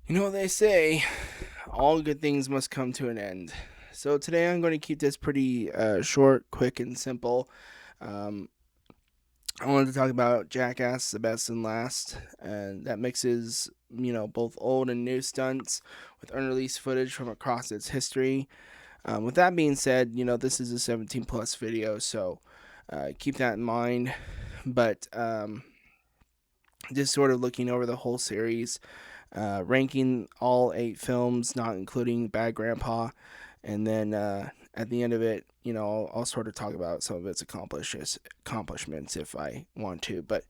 You know what they say, all good things must come to an end. So today I'm going to keep this pretty short, quick, and simple. Um, I wanted to talk about Jackass, the best and last, and that mixes, both old and new stunts with unreleased footage from across its history. With that being said, this is a 17 plus video, so keep that in mind. But just sort of looking over the whole series, ranking all 8 films, not including Bad Grandpa, and then at the end of it, I'll sort of talk about some of its accomplishments if I want to. But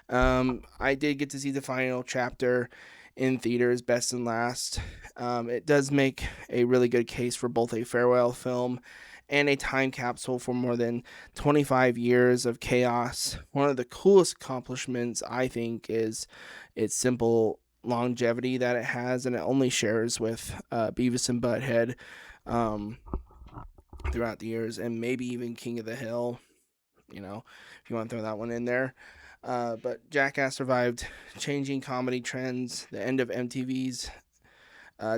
I did get to see the final chapter in theaters, best and last. It does make a really good case for both a farewell film and a time capsule for more than 25 years of chaos. One of the coolest accomplishments, I think, is its simple longevity that it has, and it only shares with Beavis and Butthead um, throughout the years, and maybe even King of the Hill. If you want to throw that one in there. But Jackass survived changing comedy trends, the end of MTV's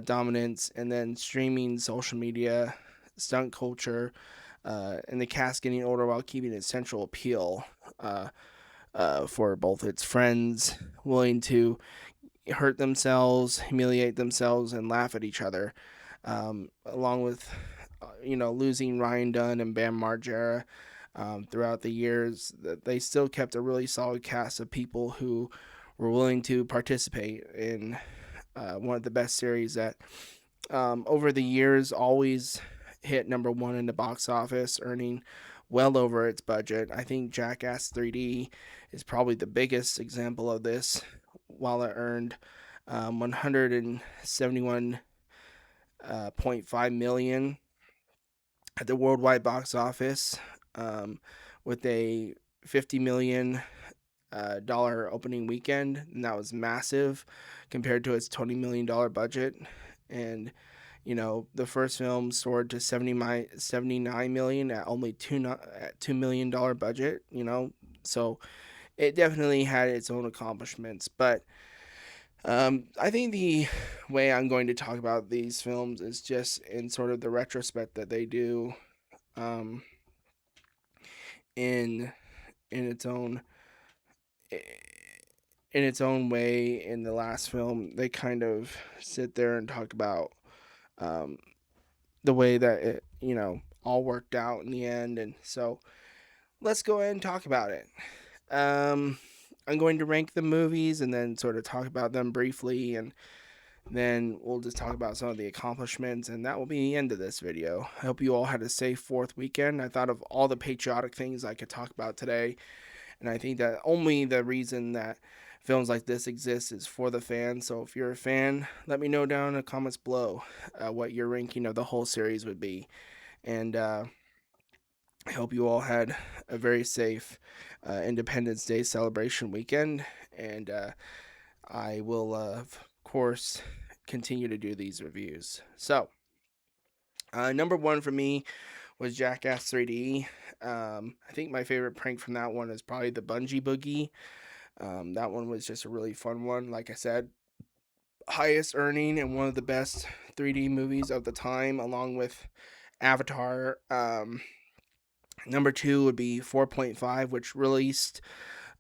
dominance, and then streaming, social media, stunt culture, and the cast getting older while keeping its central appeal for both its friends willing to hurt themselves, humiliate themselves, and laugh at each other, along with losing Ryan Dunn and Bam Margera throughout the years. That they still kept a really solid cast of people who were willing to participate in one of the best series that over the years always hit number one in the box office, earning well over its budget. I think Jackass 3D is probably the biggest example of this, while it earned 171.5 million at the worldwide box office, with a 50 million dollar opening weekend, and that was massive compared to its $20 million budget. And the first film soared to 79 million at only $2 million budget. So it definitely had its own accomplishments. But I think the way I'm going to talk about these films is just in sort of the retrospect that they do, um, in in its own in its own way. In the last film, they kind of sit there and talk about um, the way that it all worked out in the end. And so let's go ahead and talk about it. Um, I'm going to rank the movies and then sort of talk about them briefly, and then we'll just talk about some of the accomplishments, and that will be the end of this video. I hope you all had a safe 4th weekend. I thought of all the patriotic things I could talk about today, and I think that only the reason that films like this exist is for the fans. So if you're a fan, let me know down in the comments below what your ranking of the whole series would be. And I hope you all had a very safe Independence Day celebration weekend. And I will, of course, continue to do these reviews. So, number one for me was Jackass 3D. I think my favorite prank from that one is probably the Bungee Boogie. That one was just a really fun one. Like I said, highest earning and one of the best 3D movies of the time, along with Avatar. Number two would be 4.5, which released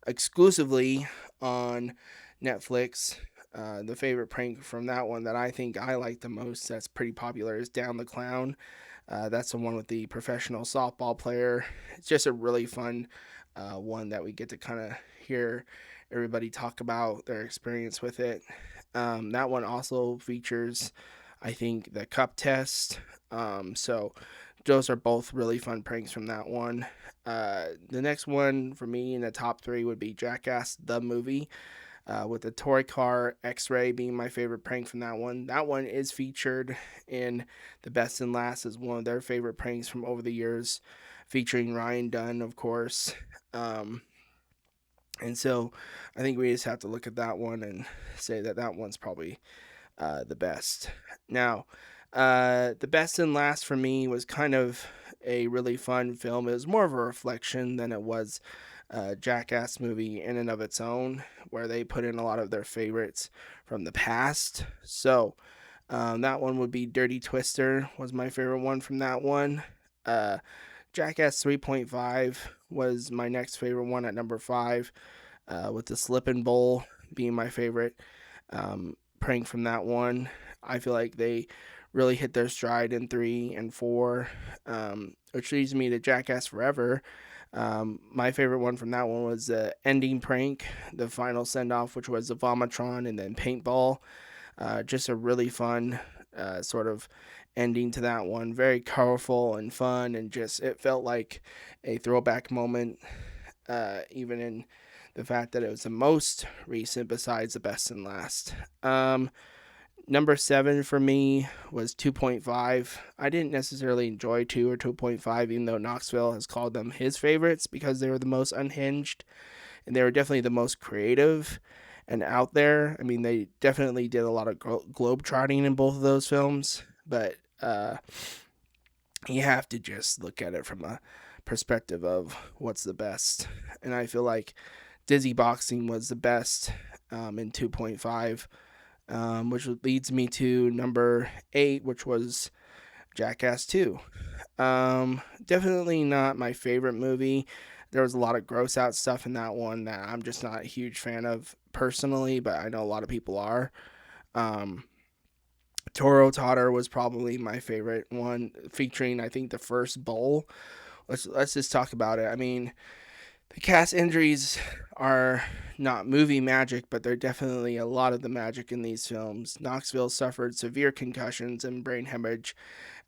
exclusively on Netflix. The favorite prank from that one that I think I like the most, that's pretty popular, is Down the Clown. That's the one with the professional softball player. It's just a really fun one that we get to kind of hear everybody talk about their experience with it. That one also features, I think, the cup test. So those are both really fun pranks from that one. The next one for me in the top three would be Jackass the movie, with the toy car X-ray being my favorite prank from that one. That one is featured in the best and last as one of their favorite pranks from over the years, featuring Ryan Dunn, of course. And so I think we just have to look at that one and say that that one's probably the best. Now, the best and last for me was kind of a really fun film. It was more of a reflection than it was Jackass movie in and of its own, where they put in a lot of their favorites from the past. So that one would be Dirty Twister was my favorite one from that one. Uh, Jackass 3.5 was my next favorite one at number 5, with the Slip and Bowl being my favorite prank from that one. I feel like they really hit their stride in 3 and 4, which leads me to Jackass Forever. My favorite one from that one was the ending prank, the final send off, which was the VomitRon and then paintball. Just a really fun sort of ending to that one. Very colorful and fun, and just it felt like a throwback moment, even in the fact that it was the most recent besides the best and last. Number 7 for me was 2.5. I didn't necessarily enjoy 2 or 2.5, even though Knoxville has called them his favorites because they were the most unhinged and they were definitely the most creative and out there. I mean, they definitely did a lot of globe trotting in both of those films, but you have to just look at it from a perspective of what's the best. And I feel like Dizzy Boxing was the best in 2.5. Which leads me to number 8, which was Jackass 2. Definitely not my favorite movie. There was a lot of gross out stuff in that one that I'm just not a huge fan of personally, but I know a lot of people are. Toro Totter was probably my favorite one, featuring I think the first bowl. Let's just talk about it. I mean, the cast injuries are not movie magic, but they're definitely a lot of the magic in these films. Knoxville suffered severe concussions and brain hemorrhage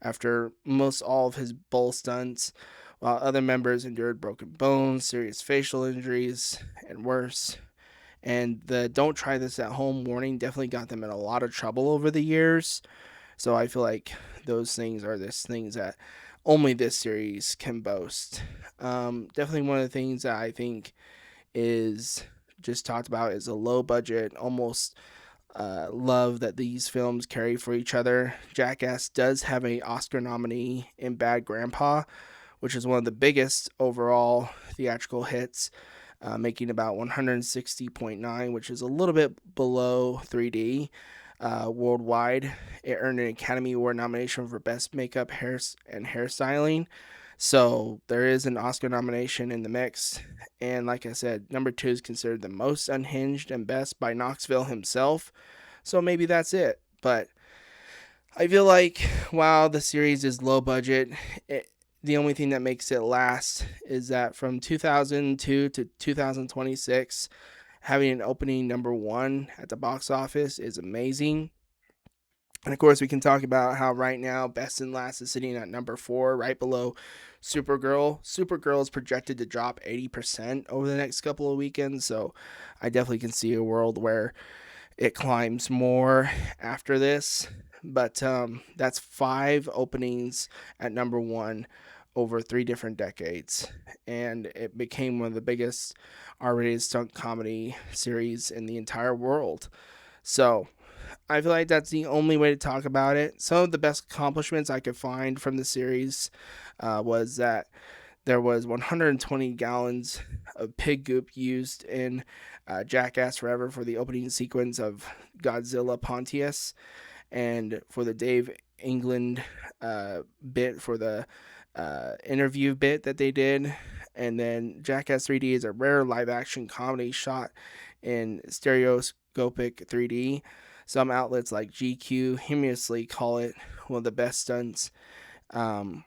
after most all of his bull stunts, while other members endured broken bones, serious facial injuries, and worse. And the "don't try this at home" warning definitely got them in a lot of trouble over the years. So I feel like those things are these things that only this series can boast. Definitely one of the things that I think is just talked about is a low budget, almost love that these films carry for each other. Jackass does have a Oscar nominee in Bad Grandpa, which is one of the biggest overall theatrical hits, making about 160.9, which is a little bit below 3D. Worldwide, it earned an Academy Award nomination for Best Makeup, Hair, and Hairstyling. So there is an Oscar nomination in the mix. And like I said, number 2 is considered the most unhinged and best by Knoxville himself. So maybe that's it. But I feel like while the series is low budget, the only thing that makes it last is that from 2002 to 2026, having an opening number 1 at the box office is amazing. And of course, we can talk about how right now Best and Last is sitting at number 4, right below Supergirl. Supergirl is projected to drop 80% over the next couple of weekends, so I definitely can see a world where it climbs more after this. But that's 5 openings at number 1 over 3 different decades, and it became one of the biggest R-rated stunt comedy series in the entire world. So I feel like that's the only way to talk about it. Some of the best accomplishments I could find from the series was that there was 120 gallons of pig goop used in Jackass Forever for the opening sequence of Godzilla Pontius, and for the Dave England bit for the interview bit that they did. And then Jackass 3D is a rare live action comedy shot in stereoscopic 3D. Some outlets like GQ humorously call it one of the best stunts, one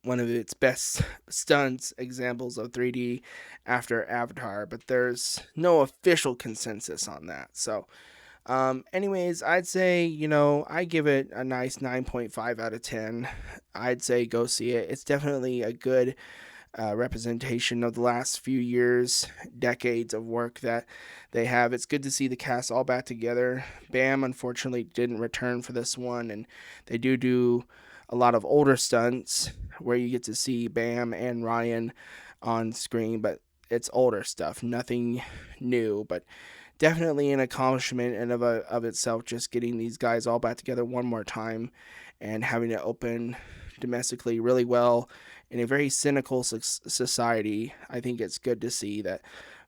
of its best stunts examples of 3D after Avatar, but there's no official consensus on that. So anyways, I'd say, I give it a nice 9.5 out of 10. I'd say go see it. It's definitely a good representation of the last few years, decades of work that they have. It's good to see the cast all back together. Bam, unfortunately, didn't return for this one, and they do a lot of older stunts where you get to see Bam and Ryan on screen, but it's older stuff, nothing new, but definitely an accomplishment in of itself, just getting these guys all back together one more time and having it open domestically really well in a very cynical society. I think it's good to see that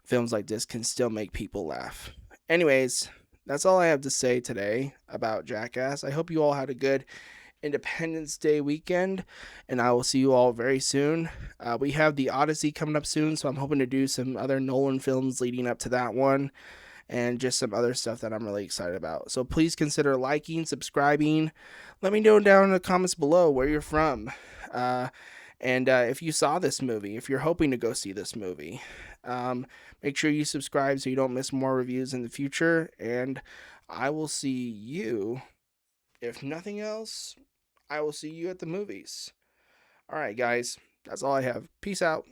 films like this can still make people laugh. Anyways, that's all I have to say today about Jackass. I hope you all had a good Independence Day weekend, and I will see you all very soon. We have the Odyssey coming up soon, so I'm hoping to do some other Nolan films leading up to that one, and just some other stuff that I'm really excited about. So please consider liking, subscribing. Let me know down in the comments below where you're from. And if you saw this movie, if you're hoping to go see this movie, make sure you subscribe so you don't miss more reviews in the future. And I will see you, if nothing else, I will see you at the movies. All right, guys, that's all I have. Peace out.